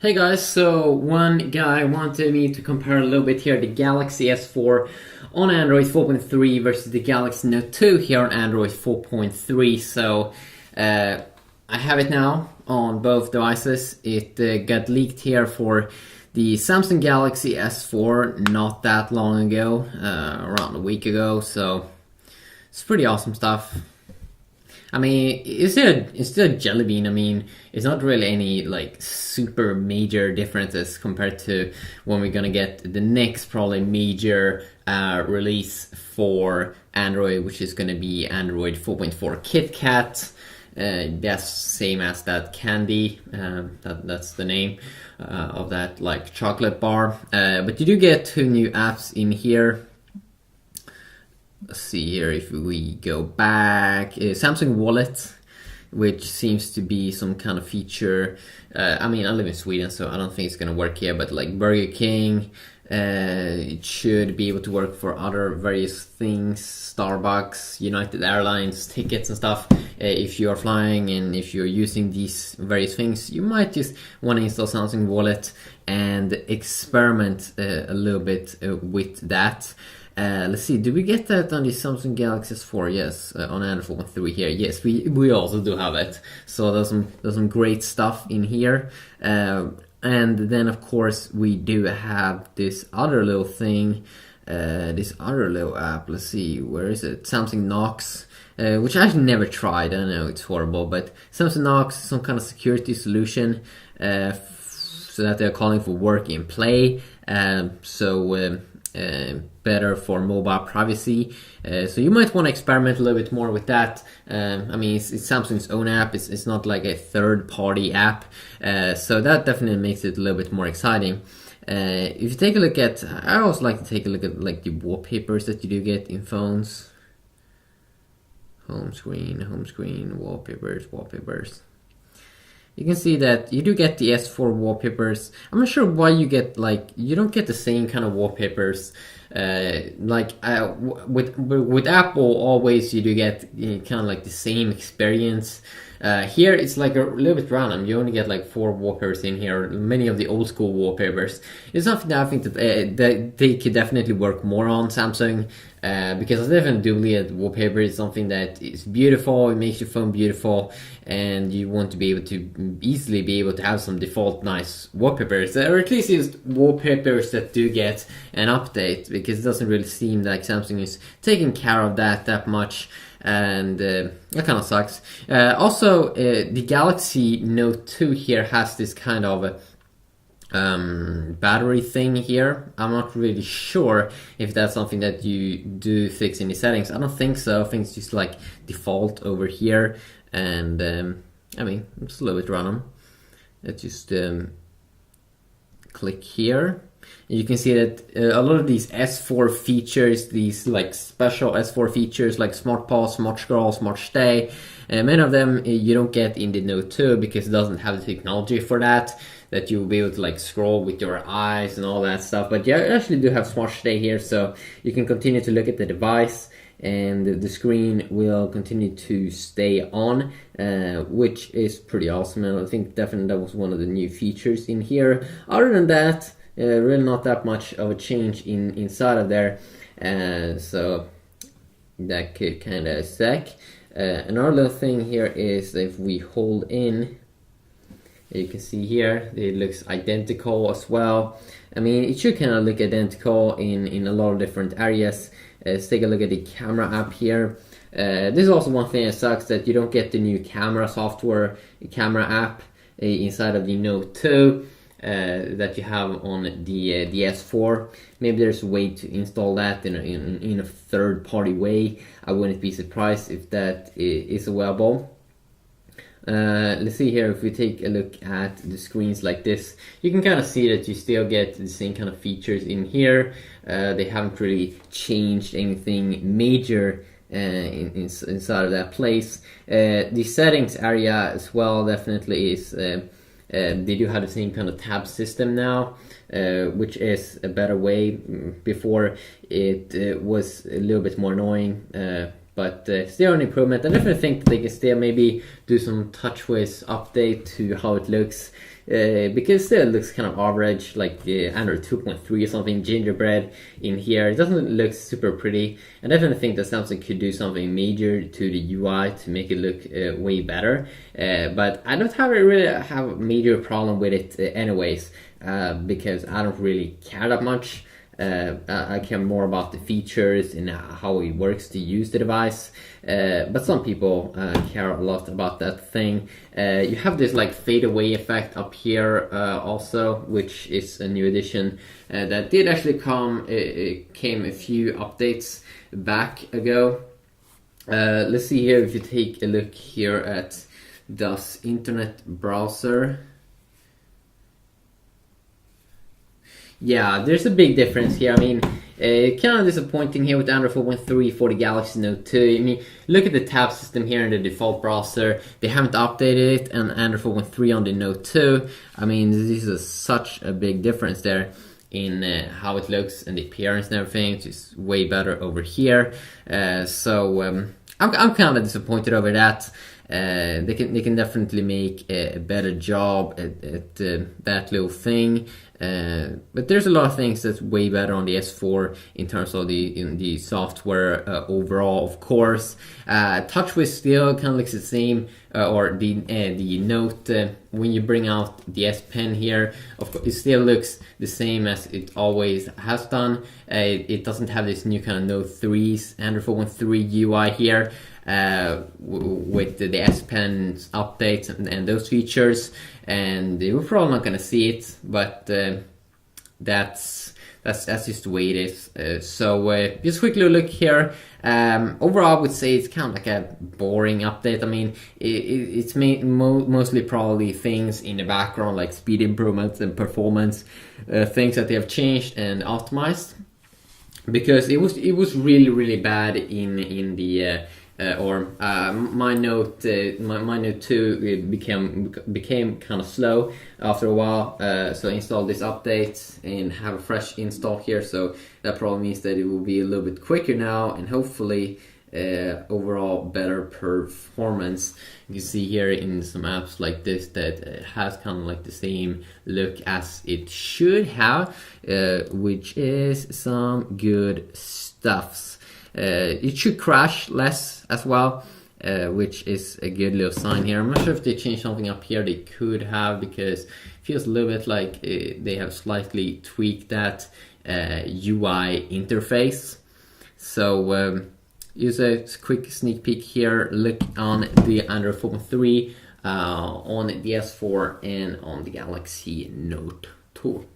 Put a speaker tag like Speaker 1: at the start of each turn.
Speaker 1: Hey guys, so one guy wanted me to compare a little bit here the Galaxy S4 on Android 4.3 versus the Galaxy Note 2 here on Android 4.3. So I have it now on both devices. It got leaked here for the Samsung Galaxy S4 not that long ago, around a week ago. So it's pretty awesome stuff. I mean, it's still a Jelly Bean. I mean, it's not really any like super major differences compared to when we're gonna get the next probably major release for Android, which is gonna be Android 4.4 KitKat. That's same as that candy. That's the name of that like chocolate bar. But you do get two new apps in here. Let's see here if we go back. Samsung Wallet, which seems to be some kind of feature. I mean, I live in Sweden, so I don't think it's gonna work here, but like Burger King, it should be able to work for other various things, Starbucks, United Airlines, tickets and stuff. If you are flying and if you're using these various things, you might just want to install Samsung Wallet and experiment a little bit with that. Let's see, do we get that on the Samsung Galaxy S4? Yes, on Android 4.3 here. Yes, we also do have it. So there's some great stuff in here. And then of course we do have this other little thing, this other little app. Let's see, where is it? Samsung Knox, which I've never tried. I know it's horrible, but Samsung Knox is some kind of security solution, so that they're calling for work and play. Better for mobile privacy. So you might want to experiment a little bit more with that. I mean, it's Samsung's own app. It's not like a third-party app. So that definitely makes it a little bit more exciting. If you take a look at, I always like to take a look at like the wallpapers that you do get in phones. Home screen, wallpapers. You can see that you do get the S4 wallpapers. I'm not sure why you get you don't get the same kind of wallpapers. With Apple, always you do get kind of like the same experience. Here it's like a little bit random. You only get like 4 wallpapers in here. Many of the old school wallpapers. It's something that I think that they could definitely work more on, Samsung, because I definitely do believe that wallpaper is something that is beautiful. It makes your phone beautiful, and you want to be able to easily be able to have some default nice wallpapers, or at least it's wallpapers that do get an update, because it doesn't really seem like Samsung is taking care of that much. And that kind of sucks. Also, the Galaxy Note 2 here has this kind of battery thing here. I'm not really sure if that's something that you do fix in the settings. I don't think so. I think it's just like default over here. And I mean, it's a little bit random. Let's just click here. You can see that a lot of these S4 features, these like special S4 features like Smart Pause, Smart Scroll, Smart Stay, many of them you don't get in the Note 2 because it doesn't have the technology for that you'll be able to like scroll with your eyes and all that stuff. But you actually do have Smart Stay here, so you can continue to look at the device and the screen will continue to stay on, which is pretty awesome. And I think definitely that was one of the new features in here. Other than that, really not that much of a change inside of there, so that could kind of suck. Another little thing here is if we hold in, you can see here it looks identical as well. I mean, it should kind of look identical in a lot of different areas. Let's take a look at the camera app here. This is also one thing that sucks, that you don't get the new camera software, camera app inside of the Note 2. That you have on the S4. Maybe there's a way to install that in a third-party way. I wouldn't be surprised if that is available. Let's see here, if we take a look at the screens like this, you can kind of see that you still get the same kind of features in here. They haven't really changed anything major inside of that place. The settings area as well definitely is... they do have the same kind of tab system now, which is a better way. Before it was a little bit more annoying. but still an improvement. I definitely think that they can still maybe do some TouchWiz update to how it looks. Because still it looks kind of average, like Android 2.3 or something, gingerbread in here. It doesn't look super pretty. I definitely think that Samsung could do something major to the UI to make it look way better. But I don't really have a major problem with it anyways, because I don't really care that much. I care more about the features and how it works to use the device. But some people care a lot about that thing. You have this like fade away effect up here also, which is a new addition that did actually came a few updates back ago. Let's see here if you take a look here at DOS Internet Browser. Yeah, there's a big difference here. I mean, kind of disappointing here with Android 4.3 for the Galaxy Note 2. I mean, look at the tab system here in the default browser. They haven't updated it, and Android 4.3 on the Note 2. I mean, this is such a big difference there in how it looks and the appearance and everything. It's just way better over here. So I'm kind of disappointed over that. They can definitely make a better job at that little thing. But there's a lot of things that's way better on the S4 in terms of the software overall, of course. TouchWiz still kind of looks the same, or the Note, when you bring out the S Pen here, of course, it still looks the same as it always has done. It doesn't have this new kind of Note 3's Android 4.3 UI here. With the S Pen updates and those features, and we're probably not gonna see it, but that's just the way it is. So just quickly look here. Overall, I would say it's kind of like a boring update. I mean, it's mostly probably things in the background like speed improvements and performance things that they have changed and optimized, because it was really bad in the my Note 2 became kind of slow after a while. So I installed this update and have a fresh install here. So that probably means that it will be a little bit quicker now, and hopefully overall better performance. You can see here in some apps like this that has kind of like the same look as it should have, which is some good stuffs. It should crash less as well, which is a good little sign here. I'm not sure if they changed something up here. They could have, because it feels a little bit like they have slightly tweaked that UI interface. So use a quick sneak peek here. Look on the Android 4.3, on the S4, and on the Galaxy Note 2.